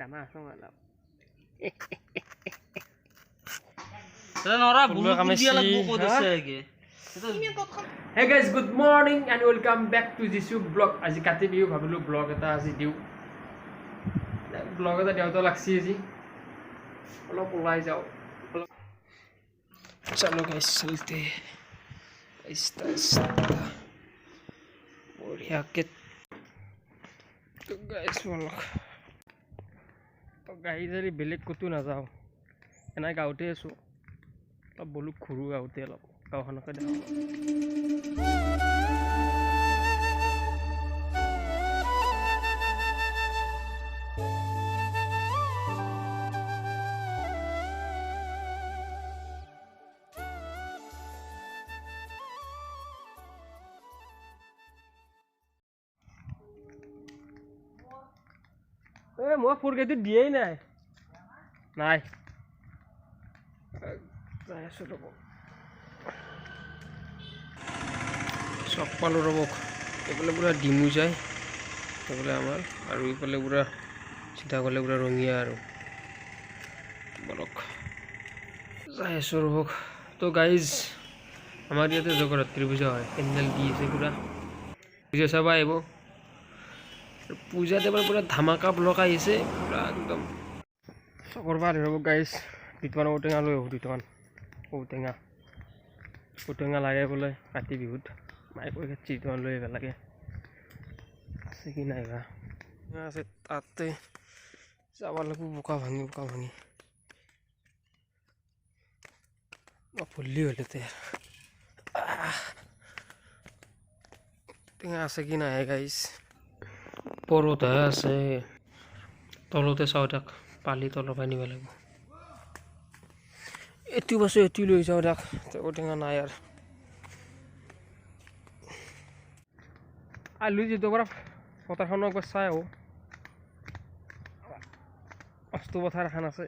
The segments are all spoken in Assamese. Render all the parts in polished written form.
জানা আছো অলপ Hey guys, good morning and welcome back to Jisoo vlog. আজি কাটি দিও ভাবিলো ব্লগ এটা আজি দিও ব্লগ এটা দিওতো লাগছি আজি অলপ ওলাই যাও চলো गाइस चलते आहिस्ता आहिस्ता बढ़िया के तो गाइस व्लग तो गाइस जरी बेलेग कतो ना जाओ एना गाउते आसो तो बोलू खुरु गाउते अलप गावखनके देखो মই ফুৰকেটো দিয়েই নাই নাই যাই আছো ৰব চব পালো ৰব এইফালে পুৰা ডিমু যায় এইফালে আমাৰ আৰু এইফালে পুৰা চিধা গ'লে পুৰা ৰঙীয়া আৰু বলক যাই আছো ৰব তো গাইজ আমাৰ ইয়াতে জগন্নাথ পূজা হয় পেণ্ডেল দি আছে পুৰা পূজা চাব আহিব पूजा देवर पूरा धमाका ब्लॉक आई से पूरा एकदम सकरबार रब गाइस दुटान औटेङा লৈ দুটান औटेङा লাগে বলে কাতি বিহুত মাই কৈ খেতি দুটান লৈ লাগে আছে কি নাই বা আছে তাতে যাব লাগব বোকা ভাঙি ফুল্লি হলেতে টেঙা আছে কি নাই গাইস পৰতে আছে তলতে চাও তাক পালি তলৰ পৰা নিব লাগিব এটি বছৰ এটি লৈ যাও তাক টেঙা নাই আৰু আলু যেটো পৰা পথাৰখন একবাৰ চাই আহো অস্ত পথাৰ এখন আছে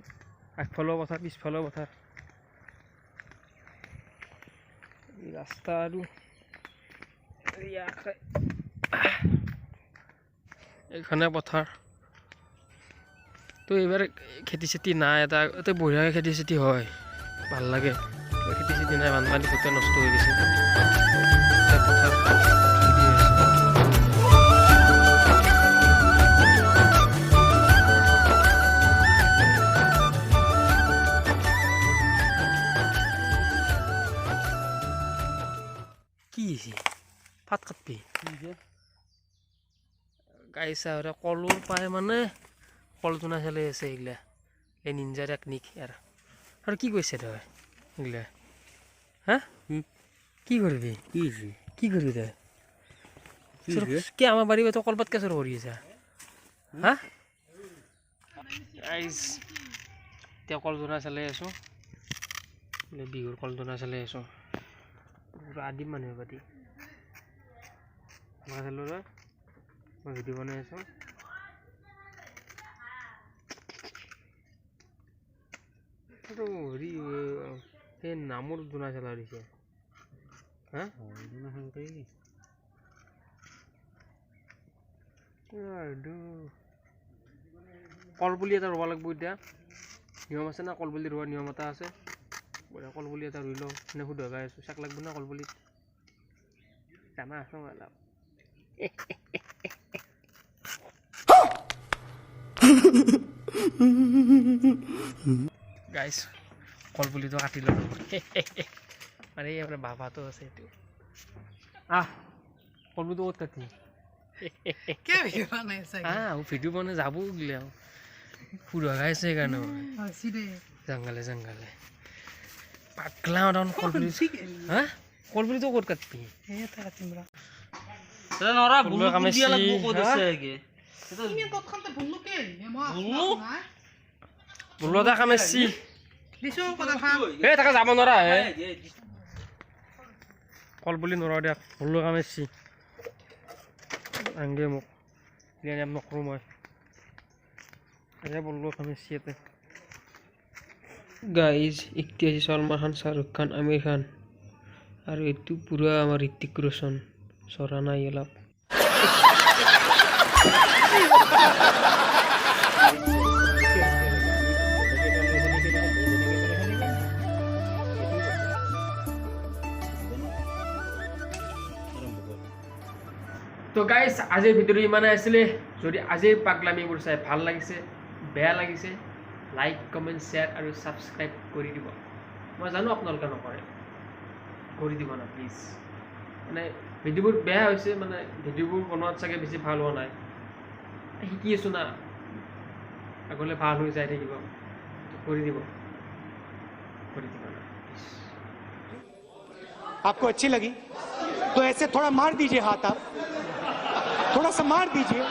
আগফালৰ পথাৰ পিছফালৰ পথাৰ ৰাস্তা আৰু এখানে পথাৰ তো এবাৰ খেতি চেতি নাই এটা বঢ়িয়াকৈ খেতি চেতি হয় ভাল লাগে খেতি চেতি নাই বানপানী গোটেই নষ্ট হৈ গৈছে পথাৰ কি ভাত কাটবি গাইছা কলুৰ পায় মানে কলটোনা চলে আছে এইগিলা এই নিনজা টেকনিক আৰু কি কৈছে তই এইগিলা হা কি কৰিবি কি কৰিবি তই কি আমাৰ বাৰী তই কলপাত কেঁচৰ কৰি আছা হা গাইছ এতিয়া কলটোনা চলাই আছো বিহুৰ কলটোনা চলাই আছো আদিম মানুহ পাতি চালো ৰ মই ভিডিঅ' বনাই আছো হেৰি সেই নামৰ দুনা চলা দিছে হা কলপুলি এটা ৰুব লাগিব এতিয়া নিয়ম আছে না কলপুলি ৰোৱাৰ নিয়ম এটা আছে কলপুলি এটা ৰুই লওঁ এনে শুদ্ধ গাই আছো চাক লাগিব না কলপুলিত জানা আছো অলপ গাইস কলপুলিটো কাটি ললো মানে এবারে বাবাটো আছে এটো কলপুলিটো কত কাটি কে ভিডিও বানাইছে ও ভিডিও বনে যাব গিলা পুরো গাইছে কেন জঙ্গলে পাগলা ডাউন কলপুলি কলপুলিটো কত কাটবি এটা কাটিমরা নরা বুলু দিয়া লাগবো কত আছে আগে তুমি কতখানতে বুলু কে বুলু দা কামেছি দিছো কথা খাম হে টাকা যাব নরা হে কলপুলি নরা দিয়া বুলু কামেছি আঙ্গে মোক লিয়াম নকৰো মই এ বুলু কামেছি এতে গাইজ ইতিহাসী সলমান খান শাহরুখ খান আমির খান আর এইটো পুরা আমার ঋত্বিক রোশন সরা নাই অলপ তো গাইজ আজিৰ ভিডিঅ'টো ইমানেই আছিলে। যদি আজিৰ পাগলামিবোৰ চাই ভাল লাগিছে, বেয়া লাগিছে, লাইক কমেণ্ট শ্বেয়াৰ আৰু ছাবস্ক্ৰাইব কৰি দিব। মই জানো আপোনালোকে নকৰে, কৰি দিব না প্লিজ। মানে ভিডিঅ'বোৰ বেয়া হৈছে, মানে ভিডিঅ'বোৰ বনোৱাত চাগে বেছি ভাল হোৱা নাই, শিকি আছোঁ না, আগলৈ ভাল হৈ যাই থাকিব। কৰি দিব না প্লিজ। आपको अच्छी लगी तो ऐसे थोड़ा मार दीजिए हाथ, आप थोड़ा सा मार दीजिए।